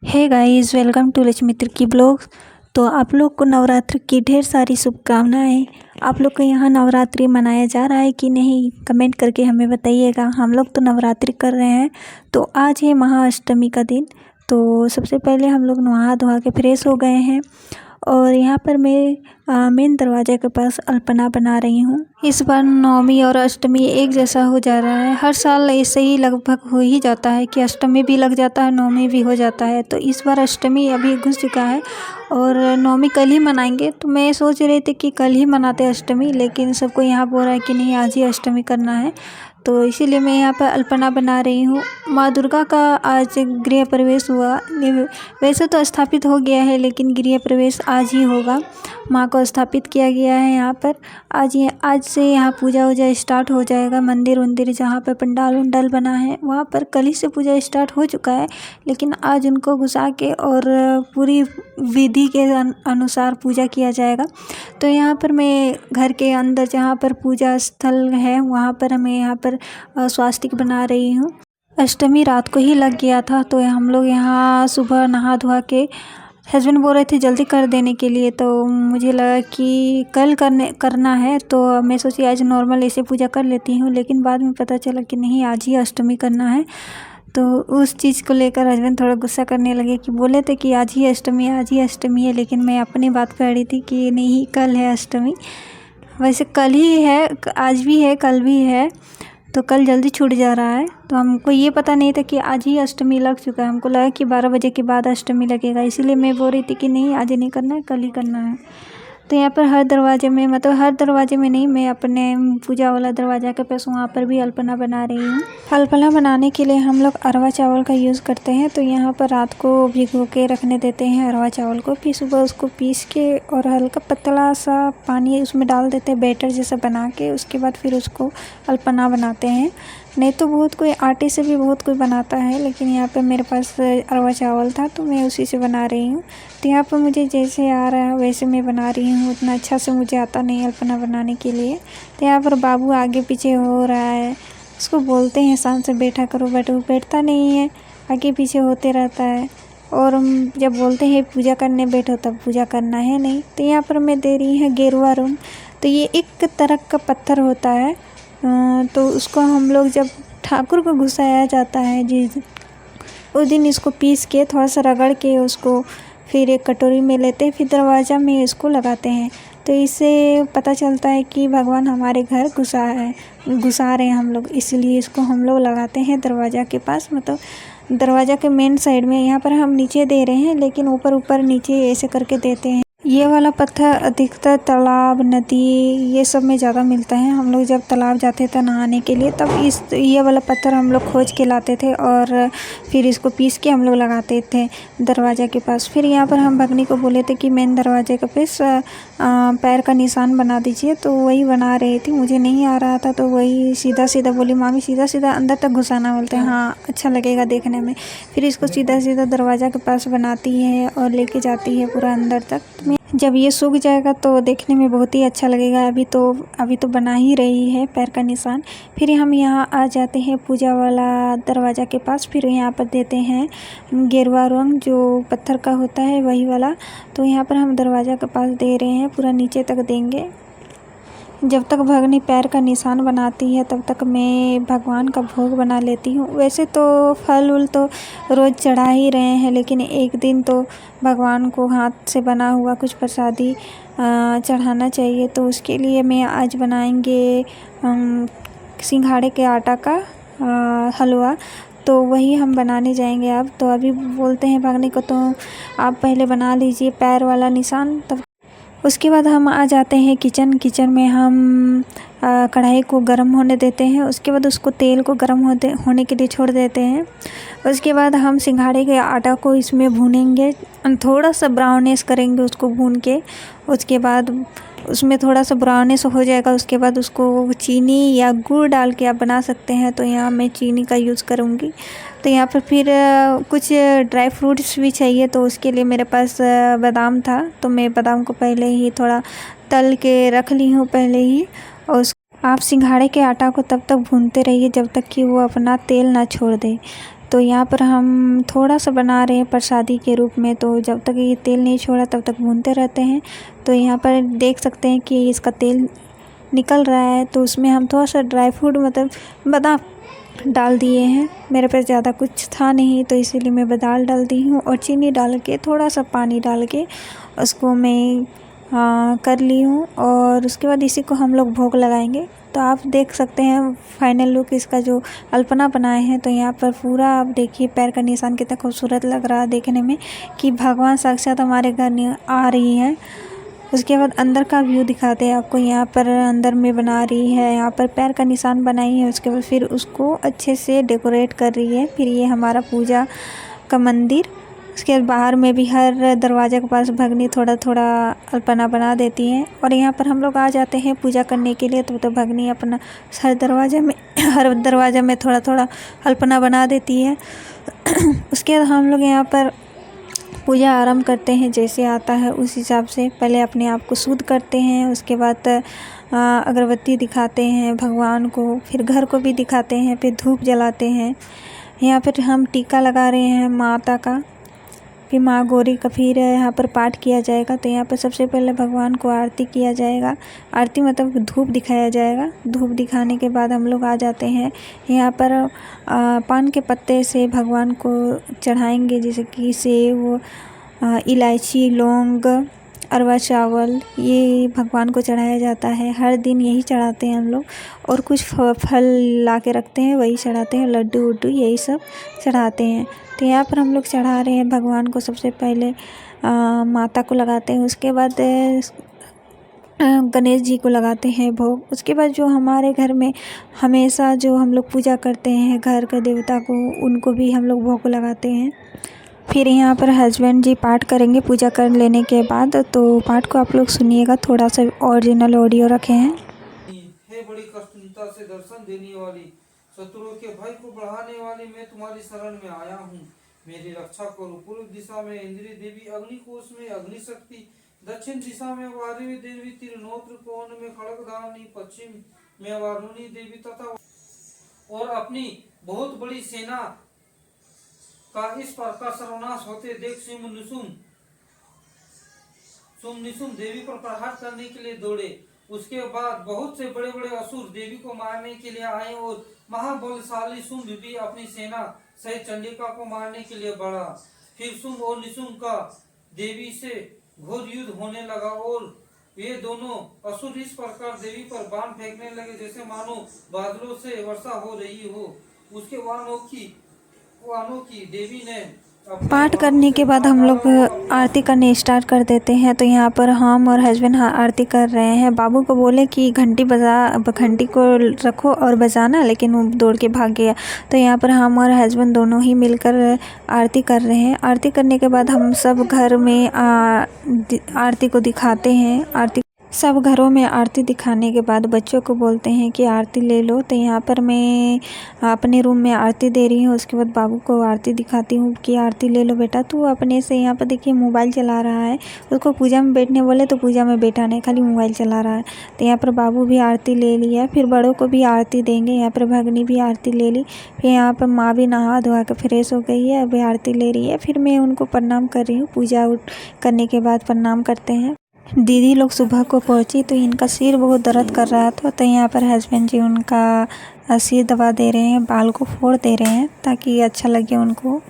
Hey guys, welcome to लक्ष्मीत्र की blog. तो आप लोग को नवरात्रि की ढेर सारी शुभकामनाएं। आप लोग के यहाँ नवरात्रि मनाया जा रहा है कि नहीं, कमेंट करके हमें बताइएगा। हम लोग तो नवरात्रि कर रहे हैं। तो आज है महाअष्टमी का दिन। तो सबसे पहले हम लोग नहा धोआ के फ्रेश हो गए हैं और यहाँ पर मैं मेन दरवाजे के पास अल्पना बना रही हूँ। इस बार नवमी और अष्टमी एक जैसा हो जा रहा है। हर साल ऐसे ही लगभग हो ही जाता है कि अष्टमी भी लग जाता है, नवमी भी हो जाता है। तो इस बार अष्टमी अभी घुस चुका है और नवमी कल ही मनाएंगे। तो मैं सोच रही थी कि कल ही मनाते अष्टमी, लेकिन सबको यहाँ बोल रहा है कि नहीं, आज ही अष्टमी करना है। तो इसीलिए मैं यहाँ पर अल्पना बना रही हूँ। माँ दुर्गा का आज गृह प्रवेश हुआ। वैसे तो स्थापित हो गया है, लेकिन गृह प्रवेश आज ही होगा। माँ को स्थापित किया गया है यहाँ पर। आज से यहाँ पूजा वूजा स्टार्ट हो जाएगा। मंदिर वंदिर जहाँ पर पंडाल वंडाल बना है वहाँ पर कल ही से पूजा स्टार्ट हो चुका है, लेकिन आज उनको घुसा के और पूरी विधि के अनुसार पूजा किया जाएगा। तो यहाँ पर मैं घर के अंदर जहाँ पर पूजा स्थल है वहाँ पर मैं यहाँ पर स्वास्तिक बना रही हूँ। अष्टमी रात को ही लग गया था, तो हम लोग यहाँ सुबह नहा धोआ के, हस्बैंड बोल रहे थे जल्दी कर देने के लिए, तो मुझे लगा कि कल करना है। तो मैं सोची आज नॉर्मल ऐसे पूजा कर लेती हूँ, लेकिन बाद में पता चला कि नहीं, आज ही अष्टमी करना है। तो उस चीज़ को लेकर हस्बैंड थोड़ा गुस्सा करने लगे कि बोले थे कि आज ही अष्टमी है, आज ही अष्टमी है, लेकिन मैं अपनी बात कर रही थी कि नहीं, कल है अष्टमी। वैसे कल ही है, आज भी है, कल भी है, तो कल जल्दी छूट जा रहा है। तो हमको ये पता नहीं था कि आज ही अष्टमी लग चुका है। हमको लगा कि 12 बजे के बाद अष्टमी लगेगा, इसीलिए मैं बोल रही थी कि नहीं, आज नहीं करना है, कल ही करना है। तो यहाँ पर हर दरवाजे में, मतलब हर दरवाजे में नहीं, मैं अपने पूजा वाला दरवाजा के पास वहाँ पर भी अल्पना बना रही हूँ। अल्पना बनाने के लिए हम लोग अरवा चावल का यूज़ करते हैं। तो यहाँ पर रात को भिगो के रखने देते हैं अरवा चावल को, फिर सुबह उसको पीस के और हल्का पतला सा पानी उसमें डाल देते हैं, बैटर जैसा बना के। उसके बाद फिर उसको अल्पना बनाते हैं। नहीं तो बहुत कोई आटे से भी बहुत कोई बनाता है, लेकिन यहाँ पे मेरे पास अरवा चावल था तो मैं उसी से बना रही हूँ। तो यहाँ पर मुझे जैसे आ रहा है वैसे मैं बना रही हूँ। उतना अच्छा से मुझे आता नहीं अल्पना बनाने के लिए। तो यहाँ पर बाबू आगे पीछे हो रहा है, उसको बोलते हैं शांत से बैठा करो, बट वो बैठता नहीं है, आगे पीछे होते रहता है। और हम जब बोलते हैं पूजा करने बैठो, तब पूजा करना है नहीं। तो यहाँ पर मैं दे रही हूँ गेरुआ रंग। तो ये एक तरह का पत्थर होता है। तो उसको हम लोग जब ठाकुर को घुसाया जाता है उस दिन इसको पीस के थोड़ा सा रगड़ के उसको फिर एक कटोरी में लेते हैं, फिर दरवाज़ा में इसको लगाते हैं। तो इससे पता चलता है कि भगवान हमारे घर घुसा रहे हैं हम लोग, इसलिए इसको हम लोग लगाते हैं दरवाज़ा के पास, मतलब दरवाज़ा के मेन साइड में। यहाँ पर हम नीचे दे रहे हैं, लेकिन ऊपर ऊपर नीचे ऐसे करके देते हैं। ये वाला पत्थर अधिकतर तालाब, नदी ये सब में ज़्यादा मिलता है। हम लोग जब तालाब जाते थे नहाने के लिए, तब ये वाला पत्थर हम लोग खोज के लाते थे और फिर इसको पीस के हम लोग लगाते थे दरवाज़ा के पास। फिर यहाँ पर हम भगनी को बोले थे कि मेन दरवाजे के पास पैर का निशान बना दीजिए, तो वही बना रही थी। मुझे नहीं आ रहा था, तो वही सीधा सीधा बोली, मामी सीधा सीधा अंदर तक घुसाना, बोलते हैं हाँ अच्छा लगेगा देखने में। फिर इसको सीधा सीधा दरवाज़ा के पास बनाती है और लेके जाती है पूरा अंदर तक। जब ये सूख जाएगा तो देखने में बहुत ही अच्छा लगेगा। अभी तो बना ही रही है पैर का निशान। फिर हम यहाँ आ जाते हैं पूजा वाला दरवाज़ा के पास। फिर यहाँ पर देते हैं गेरुआ रंग, जो पत्थर का होता है वही वाला। तो यहाँ पर हम दरवाज़ा के पास दे रहे हैं, पूरा नीचे तक देंगे। जब तक भगनी पैर का निशान बनाती है तब तक मैं भगवान का भोग बना लेती हूँ। वैसे तो फल उल तो रोज़ चढ़ा ही रहे हैं, लेकिन एक दिन तो भगवान को हाथ से बना हुआ कुछ प्रसादी चढ़ाना चाहिए। तो उसके लिए मैं आज बनाएंगे सिंघाड़े के आटा का हलवा। तो वही हम बनाने जाएंगे अब। तो अभी बोलते हैं भगनी को, तो आप पहले बना लीजिए पैर वाला निशान, तब उसके बाद हम आ जाते हैं किचन में। हम कढ़ाई को गर्म होने देते हैं, उसके बाद उसको तेल को गर्म होने के लिए छोड़ देते हैं। उसके बाद हम सिंघाड़े के आटा को इसमें भूनेंगे, थोड़ा सा ब्राउनिश करेंगे उसको भून के। उसके बाद उसमें थोड़ा सा ब्राउनिश हो जाएगा, उसके बाद उसको चीनी या गुड़ डाल के आप बना सकते हैं। तो यहाँ मैं चीनी का यूज़ करूँगी। तो यहाँ पर फिर कुछ ड्राई फ्रूट्स भी चाहिए, तो उसके लिए मेरे पास बादाम था, तो मैं बादाम को पहले ही थोड़ा तल के रख ली हूँ पहले ही। और आप सिंघाड़े के आटा को तब तक भूनते रहिए जब तक कि वो अपना तेल ना छोड़ दे। तो यहाँ पर हम थोड़ा सा बना रहे हैं प्रसादी के रूप में। तो जब तक ये तेल नहीं छोड़ा तब तक भूनते रहते हैं। तो यहाँ पर देख सकते हैं कि इसका तेल निकल रहा है। तो उसमें हम थोड़ा सा ड्राई फ्रूट मतलब बादाम डाल दिए हैं। मेरे पास ज़्यादा कुछ था नहीं तो इसीलिए मैं बादाम डाल दी हूँ, और चीनी डाल के थोड़ा सा पानी डाल के उसको मैं कर ली हूँ। और उसके बाद इसी को हम लोग भोग लगाएंगे। तो आप देख सकते हैं फाइनल लुक इसका जो अल्पना बनाए हैं। तो यहाँ पर पूरा आप देखिए पैर का निशान कितना खूबसूरत लग रहा है देखने में कि भगवान साक्षात हमारे घर आ रही हैं। उसके बाद अंदर का व्यू दिखाते हैं आपको। यहाँ पर अंदर में बना रही है, यहाँ पर पैर का निशान बनाई है। उसके बाद फिर उसको अच्छे से डेकोरेट कर रही है। फिर ये हमारा पूजा का मंदिर। उसके बाहर में भी हर दरवाजे के पास भगनी थोड़ा थोड़ा अल्पना बना देती हैं। और यहाँ पर हम लोग आ जाते हैं पूजा करने के लिए। तो भगनी अपना हर दरवाजे में थोड़ा थोड़ा अल्पना बना देती है। उसके बाद हम लोग यहाँ पर पूजा आरंभ करते हैं। जैसे आता है उस हिसाब से पहले अपने आप को शुद्ध करते हैं। उसके बाद अगरबत्ती दिखाते हैं भगवान को, फिर घर को भी दिखाते हैं, फिर धूप जलाते हैं। यहाँ पर हम टीका लगा रहे हैं माता का, फिर माँ गौरी का फिर यहाँ पर पाठ किया जाएगा। तो यहाँ पर सबसे पहले भगवान को आरती किया जाएगा। आरती मतलब धूप दिखाया जाएगा। धूप दिखाने के बाद हम लोग आ जाते हैं यहाँ पर पान के पत्ते से भगवान को चढ़ाएंगे, जैसे कि सेव, इलायची, लौंग, अरवा चावल, ये भगवान को चढ़ाया जाता है। हर दिन यही चढ़ाते हैं हम लोग। और कुछ फल ला के रखते हैं, वही चढ़ाते हैं, लड्डू वड्डू यही सब चढ़ाते हैं। तो यहाँ पर हम लोग चढ़ा रहे हैं भगवान को। सबसे पहले माता को लगाते हैं, उसके बाद गणेश जी को लगाते हैं भोग। उसके बाद जो हमारे घर में हमेशा जो हम लोग पूजा करते हैं घर के देवता को, उनको भी हम लोग भोग लगाते हैं। फिर यहाँ पर हस्बैंड जी पाठ करेंगे पूजा कर लेने के बाद। तो पाठ को आप लोग सुनिएगा, थोड़ा सा ओरिजिनल ऑडियो रखे हैं। हे बड़ी कष्टता से दर्शन देने वाली, शत्रुओं के भय को बढ़ाने वाली, मैं तुम्हारी शरण में आया हूँ, मेरी रक्षा करो। पूर्व दिशा में इंद्री देवी, अग्निकोश में अग्नि शक्ति, दक्षिण दिशा में वारुणी देवी, त्रिनेत्र कोण में खड़गधारिणी, पश्चिम में वारुणी देवी तथा और अपनी बहुत बड़ी सेना का इस प्रकार सर्वनाश होते देख सुम देवी पर प्रहार करने के लिए दौड़े। उसके बाद बहुत से बड़े बड़े असुर देवी को मारने के लिए आए और महाबलशाली शुंभ भी अपनी सेना सहित चंडिका को मारने के लिए बढ़ा। फिर शुंभ और निशुंभ का देवी से घोर युद्ध होने लगा और ये दोनों असुर इस प्रकार देवी पर बाण फेंकने लगे जैसे मानो बादलों से वर्षा हो रही हो। उसके वानों की देवी ने पाठ करने के बाद हम लोग आरती करने स्टार्ट कर देते हैं। तो यहाँ पर हम और हस्बैंड आरती कर रहे हैं। बाबू को बोले कि घंटी को रखो और बजाना, लेकिन वो दौड़ के भाग गया। तो यहाँ पर हम और हस्बैंड दोनों ही मिलकर आरती कर रहे हैं। आरती करने के बाद हम सब घर में आरती को दिखाते हैं। सब घरों में आरती दिखाने के बाद बच्चों को बोलते हैं कि आरती ले लो। तो यहाँ पर मैं अपने रूम में आरती दे रही हूँ। उसके बाद बाबू को आरती दिखाती हूँ कि आरती ले लो बेटा। तो अपने से यहाँ पर देखिए मोबाइल चला रहा है। उसको पूजा में बैठने बोले तो पूजा में बैठा नहीं, खाली मोबाइल चला रहा है। तो यहाँ पर बाबू भी आरती ले लिया। फिर बड़ों को भी आरती देंगे। यहाँ पर भगनी भी आरती ले ली। फिर यहाँ पर माँ भी नहा धोआ कर फ्रेश हो गई है, अभी आरती ले रही है। फिर मैं उनको प्रणाम कर रही हूँ। पूजा करने के बाद प्रणाम करते हैं। दीदी लोग सुबह को पहुंची तो इनका सिर बहुत दर्द कर रहा था। तो यहाँ पर हस्बैंड जी उनका सिर दबा दे रहे हैं, बाल को फोड़ दे रहे हैं ताकि अच्छा लगे उनको।